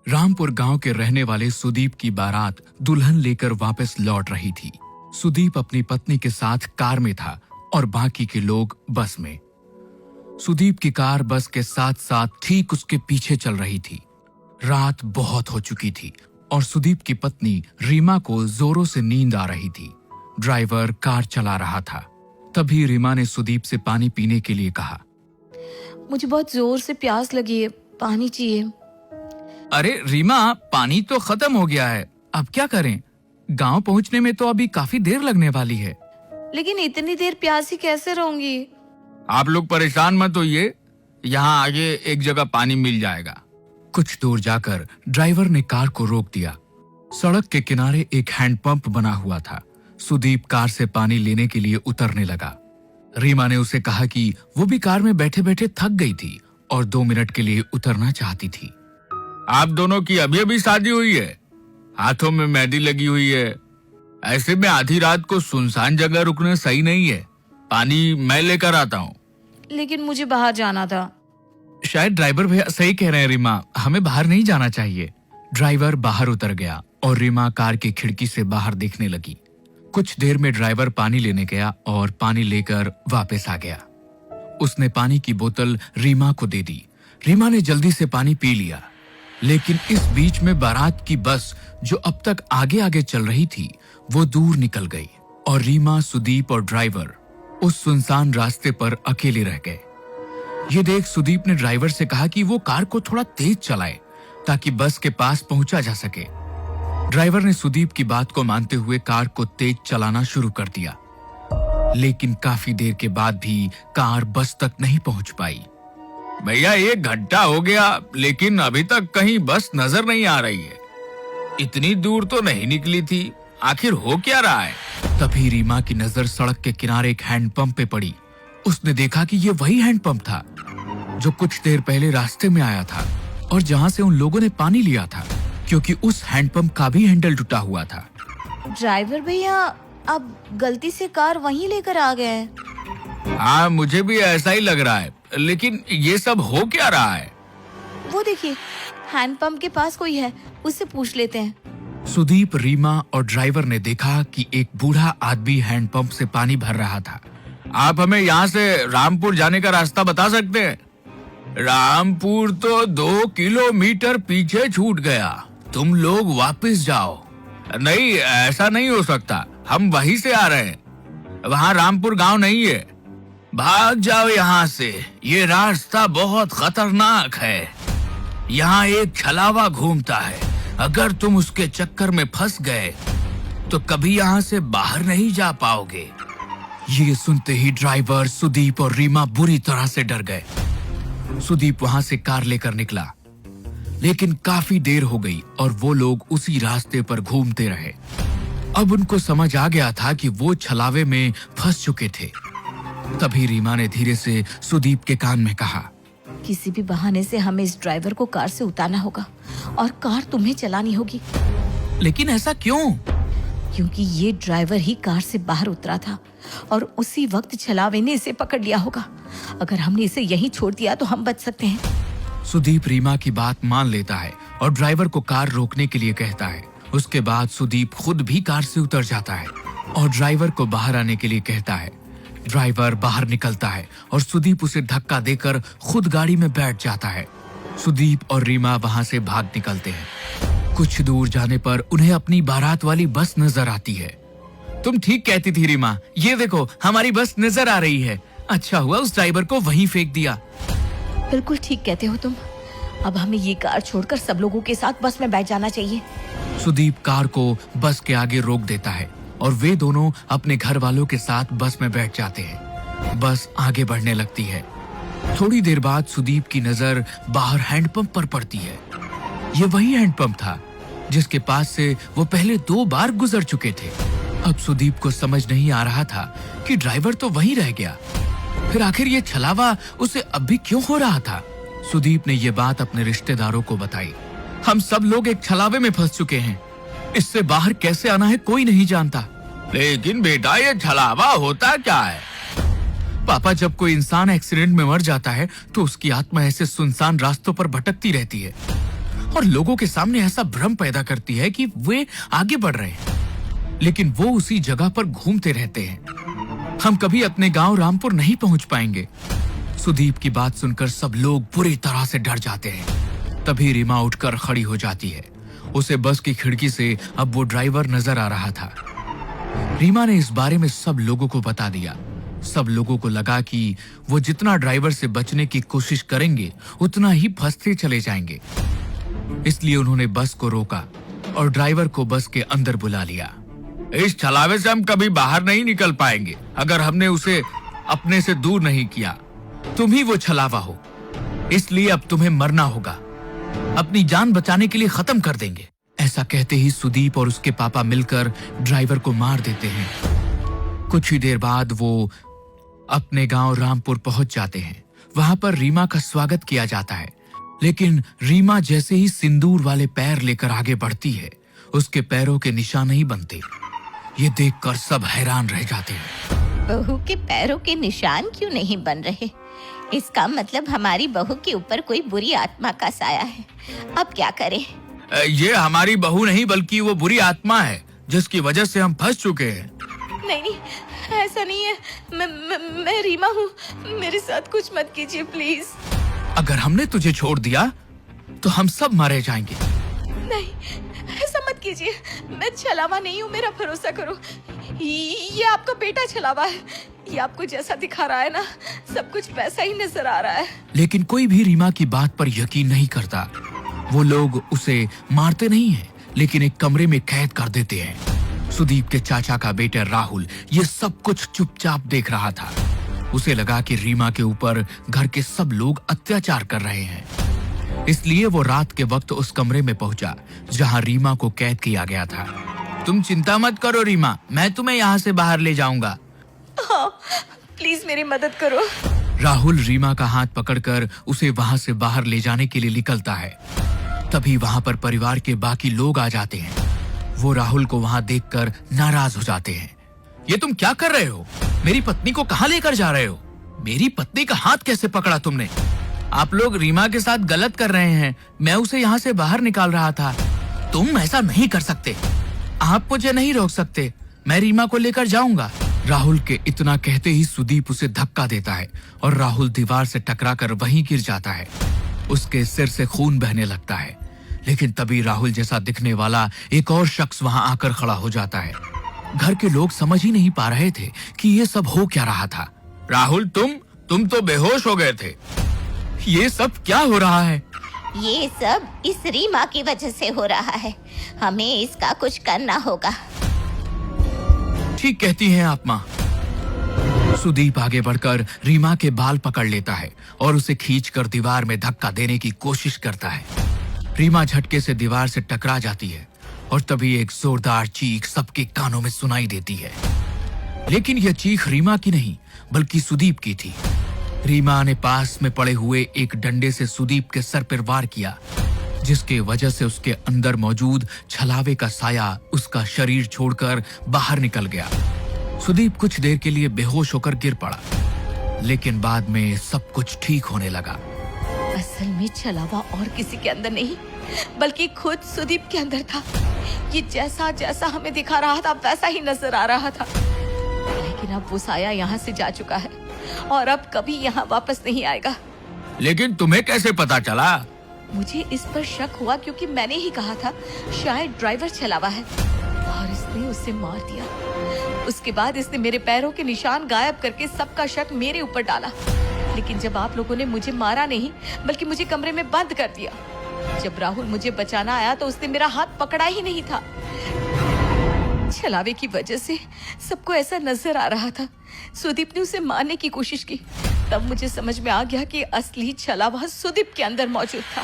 रामपुर गांव के रहने वाले सुदीप की बारात दुल्हन लेकर वापस लौट रही थी। सुदीप अपनी पत्नी के साथ कार में था और बाकी के लोग बस में। सुदीप की कार बस के साथ साथ ठीक उसके पीछे चल रही थी। रात बहुत हो चुकी थी और सुदीप की पत्नी रीमा को जोरों से नींद आ रही थी। ड्राइवर कार चला रहा था। तभी रीमा ने सुदीप से पानी पीने के लिए कहा। मुझे बहुत जोर से प्यास लगी है, पानी चाहिए। अरे रीमा, पानी तो खत्म हो गया है, अब क्या करें? गांव पहुंचने में तो अभी काफी देर लगने वाली है। लेकिन इतनी देर प्यासी कैसे रहूंगी? आप लोग परेशान मत होइए, यहाँ आगे एक जगह पानी मिल जाएगा। कुछ दूर जाकर ड्राइवर ने कार को रोक दिया। सड़क के किनारे एक हैंडपंप बना हुआ था। सुदीप कार से पानी लेने के लिए उतरने लगा। रीमा ने उसे कहा कि वो भी कार में बैठे बैठे थक गई थी और 2 मिनट के लिए उतरना चाहती थी। आप दोनों की अभी अभी शादी हुई है, हाथों में मेहंदी लगी हुई है, ऐसे में आधी रात को सुनसान जगह रुकना सही नहीं है। पानी मैं लेकर आता हूँ। लेकिन मुझे बाहर जाना था। शायद ड्राइवर भैया सही कह रहे हैं रीमा, हमें बाहर नहीं जाना चाहिए। ड्राइवर बाहर उतर गया और रीमा कार की खिड़की से बाहर देखने लगी। कुछ देर में ड्राइवर पानी लेने गया और पानी लेकर वापस आ गया। उसने पानी की बोतल रीमा को दे दी। रीमा ने जल्दी से पानी पी लिया। लेकिन इस बीच में बारात की बस जो अब तक आगे आगे चल रही थी वो दूर निकल गई और रीमा, सुदीप और ड्राइवर उस सुनसान रास्ते पर अकेले रह गए। ये देख सुदीप ने ड्राइवर से कहा कि वो कार को थोड़ा तेज चलाए ताकि बस के पास पहुंचा जा सके। ड्राइवर ने सुदीप की बात को मानते हुए कार को तेज चलाना शुरू कर दिया। लेकिन काफी देर के बाद भी कार बस तक नहीं पहुंच पाई। भैया 1 घंटा हो गया लेकिन अभी तक कहीं बस नजर नहीं आ रही है। इतनी दूर तो नहीं निकली थी, आखिर हो क्या रहा है? तभी रीमा की नजर सड़क के किनारे एक हैंडपंप पे पड़ी। उसने देखा कि ये वही हैंडपंप था जो कुछ देर पहले रास्ते में आया था और जहां से उन लोगों ने पानी लिया था, क्योंकि उस हैंडपंप का भी हैंडल टूटा हुआ था। ड्राइवर भैया, आप गलती से कार वहीं लेकर आ गए हैं। हाँ, मुझे भी ऐसा ही लग रहा है, लेकिन ये सब हो क्या रहा है? वो देखिए, हैंडपंप के पास कोई है, उससे पूछ लेते हैं। सुदीप, रीमा और ड्राइवर ने देखा कि एक बूढ़ा आदमी हैंडपंप से पानी भर रहा था। आप हमें यहाँ से रामपुर जाने का रास्ता बता सकते हैं? रामपुर तो 2 किलोमीटर पीछे छूट गया, तुम लोग वापस जाओ। नहीं, ऐसा नहीं हो सकता, हम वहीं से आ रहे हैं, वहाँ रामपुर गांव नहीं है। भाग जाओ यहाँ से, ये रास्ता बहुत खतरनाक है। यहाँ एक छलावा घूमता है, अगर तुम उसके चक्कर में फंस गए तो कभी यहाँ से बाहर नहीं जा पाओगे। ये सुनते ही ड्राइवर, सुदीप और रीमा बुरी तरह से डर गए। सुदीप वहां से कार लेकर निकला, लेकिन काफी देर हो गई और वो लोग उसी रास्ते पर घूमते रहे। अब उनको समझ आ गया था कि वो छलावे में फंस चुके थे। तभी रीमा ने धीरे से सुदीप के कान में कहा, किसी भी बहाने से हमें इस ड्राइवर को कार से उतारना होगा और कार तुम्हें चलानी होगी। लेकिन ऐसा क्यों? क्योंकि ये ड्राइवर ही कार से बाहर उतरा था और उसी वक्त छलावे ने इसे पकड़ लिया होगा। अगर हमने इसे यहीं छोड़ दिया तो हम बच सकते हैं। सुदीप रीमा की बात मान लेता है और ड्राइवर को कार रोकने के लिए कहता है। उसके बाद सुदीप खुद भी कार से उतर जाता है और ड्राइवर को बाहर आने के लिए कहता है। ड्राइवर बाहर निकलता है और सुदीप उसे धक्का देकर खुद गाड़ी में बैठ जाता है। सुदीप और रीमा वहां से भाग निकलते हैं। कुछ दूर जाने पर उन्हें अपनी बारात वाली बस नजर आती है। तुम ठीक कहती थी रीमा, ये देखो हमारी बस नजर आ रही है। अच्छा हुआ उस ड्राइवर को वहीं फेंक दिया। बिल्कुल ठीक कहते हो तुम। अब हमें ये कार छोड़कर सब लोगों के साथ बस में बैठ जाना चाहिए। सुदीप कार को बस के आगे रोक देता है और वे दोनों अपने घर वालों के साथ बस में बैठ जाते हैं। बस आगे बढ़ने लगती है। थोड़ी देर बाद सुदीप की नजर बाहर हैंडपंप पर पड़ती है। ये वही हैंडपंप था जिसके पास से वो पहले 2 बार गुजर चुके थे। अब सुदीप को समझ नहीं आ रहा था कि ड्राइवर तो वहीं रह गया, फिर आखिर ये छलावा उसे अब भी क्यों हो रहा था? सुदीप ने ये बात अपने रिश्तेदारों को बताई। हम सब लोग एक छलावे में फंस चुके हैं, इससे बाहर कैसे आना है कोई नहीं जानता। लेकिन बेटा, ये छलावा होता क्या है? पापा, जब कोई इंसान एक्सीडेंट में मर जाता है तो उसकी आत्मा ऐसे सुनसान रास्तों पर भटकती रहती है। और लोगों के सामने ऐसा भ्रम पैदा करती है कि वे आगे बढ़ रहे हैं, लेकिन वो उसी जगह पर घूमते रहते हैं। हम कभी अपने गांव रामपुर नहीं पहुंच पाएंगे। सुदीप की बात सुनकर सब लोग बुरी तरह से डर जाते हैं। तभी रीमा उठकर खड़ी हो जाती है। उसे बस की खिड़की से अब वो ड्राइवर नजर आ रहा था। रीमा ने इस बारे में सब लोगों को बता दिया। सब लोगों को लगा कि वो जितना ड्राइवर से बचने की कोशिश करेंगे उतना ही फंसते चले जाएंगे। इसलिए उन्होंने बस को रोका और ड्राइवर को बस के अंदर बुला लिया। इस छलावे से हम कभी बाहर नहीं निकल पाएंगे अगर हमने उसे अपने से दूर नहीं किया। तुम ही वो छलावा हो, इसलिए अब तुम्हें मरना होगा। अपनी जान बचाने के लिए खत्म कर देंगे। ऐसा कहते ही सुदीप और उसके पापा मिलकर ड्राइवर को मार देते हैं। कुछ ही देर बाद वो अपने गांव रामपुर पहुंच जाते हैं। वहां पर रीमा का स्वागत किया जाता है, लेकिन रीमा जैसे ही सिंदूर वाले पैर लेकर आगे बढ़ती है, उसके पैरों के निशान नहीं बनते। ये देखकर सब हैरान रह जाते हैं। बहू के पैरों के निशान क्यों नहीं बन रहे? इसका मतलब हमारी बहू के ऊपर कोई बुरी आत्मा का साया है। अब क्या करें? ये हमारी बहू नहीं बल्कि वो बुरी आत्मा है जिसकी वजह से हम फंस चुके हैं। नहीं, ऐसा नहीं है। मैं रीमा हूँ। मेरे साथ कुछ मत कीजिए प्लीज। अगर हमने तुझे छोड़ दिया तो हम सब मारे जाएंगे। नहीं, ऐसा मत कीजिए। मैं छलावा नहीं हूँ, मेरा भरोसा करो। ये आपका बेटा छलावा है। ये आपको जैसा दिखा रहा है ना, सब कुछ वैसा ही नजर आ रहा है। लेकिन कोई भी रीमा की बात पर यकीन नहीं करता। वो लोग उसे मारते नहीं हैं, लेकिन एक कमरे में कैद कर देते हैं। सुदीप के चाचा का बेटा राहुल ये सब कुछ चुपचाप देख रहा था। उसे लगा कि रीमा के ऊपर घर के सब लोग अत्याचार कर रहे हैं, इसलिए वो रात के वक्त उस कमरे में पहुंचा जहां रीमा को कैद किया गया था। तुम चिंता मत करो रीमा, मैं तुम्हें यहाँ से बाहर ले जाऊंगा। हाँ, प्लीज मेरी मदद करो। राहुल रीमा का हाथ पकड़कर उसे वहां से बाहर ले जाने के लिए निकलता है। तभी वहां पर परिवार के बाकी लोग आ जाते हैं। वो राहुल को वहां देखकर नाराज हो जाते हैं। ये तुम क्या कर रहे हो? मेरी पत्नी को कहां लेकर जा रहे हो? मेरी पत्नी का हाथ कैसे पकड़ा तुमने? आप लोग रीमा के साथ गलत कर रहे हैं। मैं उसे यहाँ से बाहर निकाल रहा था। तुम ऐसा नहीं कर सकते। आप मुझे नहीं रोक सकते। मैं रीमा को लेकर जाऊंगा। राहुल के इतना कहते ही सुदीप उसे धक्का देता है और राहुल दीवार से टकराकर वहीं गिर जाता है। उसके सिर से खून बहने लगता है। लेकिन तभी राहुल जैसा दिखने वाला एक और शख्स वहां आकर खड़ा हो जाता है। घर के लोग समझ ही नहीं पा रहे थे कि ये सब हो क्या रहा था। राहुल, तुम तो बेहोश हो गए थे। ये सब क्या हो रहा है? ये सब इस रीमा की वजह से हो रहा है। हमें इसका कुछ करना होगा। ठीक कहती हैं आप माँ। सुदीप आगे बढ़कर रीमा के बाल पकड़ लेता है और उसे खींचकर दीवार में धक्का देने की कोशिश करता है। रीमा झटके से दीवार से टकरा जाती है और तभी एक जोरदार चीख सबके कानों में सुनाई देती है। लेकिन यह चीख रीमा की नहीं बल्कि सुदीप की थी। रीमा ने पास में पड़े हुए एक डंडे से सुदीप के सर पर वार किया, जिसके वजह से उसके अंदर मौजूद छलावे का साया उसका शरीर छोड़कर बाहर निकल गया। सुदीप कुछ देर के लिए बेहोश होकर गिर पड़ा, लेकिन बाद में सब कुछ ठीक होने लगा। असल में छलावा और किसी के अंदर नहीं बल्कि खुद सुदीप के अंदर था। ये जैसा जैसा हमें दिखा रहा था वैसा ही नजर आ रहा था। लेकिन अब वो साया यहाँ से जा चुका है और अब कभी यहाँ वापस नहीं आएगा। लेकिन तुम्हें कैसे पता चला? मुझे इस पर शक हुआ क्योंकि मैंने ही कहा था शायद ड्राइवर छलावा है और इसने उसे मार दिया। उसके बाद इसने मेरे पैरों के निशान गायब करके सबका शक मेरे ऊपर डाला। लेकिन जब आप लोगों ने मुझे मारा नहीं बल्कि मुझे कमरे में बंद कर दिया। जब राहुल मुझे बचाना आया तो उसने मेरा हाथ पकड़ा ही नहीं था। छलावे की वजह से सबको ऐसा नजर आ रहा था। सुदीप ने उसे मारने की कोशिश की। तब मुझे समझ में आ गया कि असली छलावा सुदीप के अंदर मौजूद था।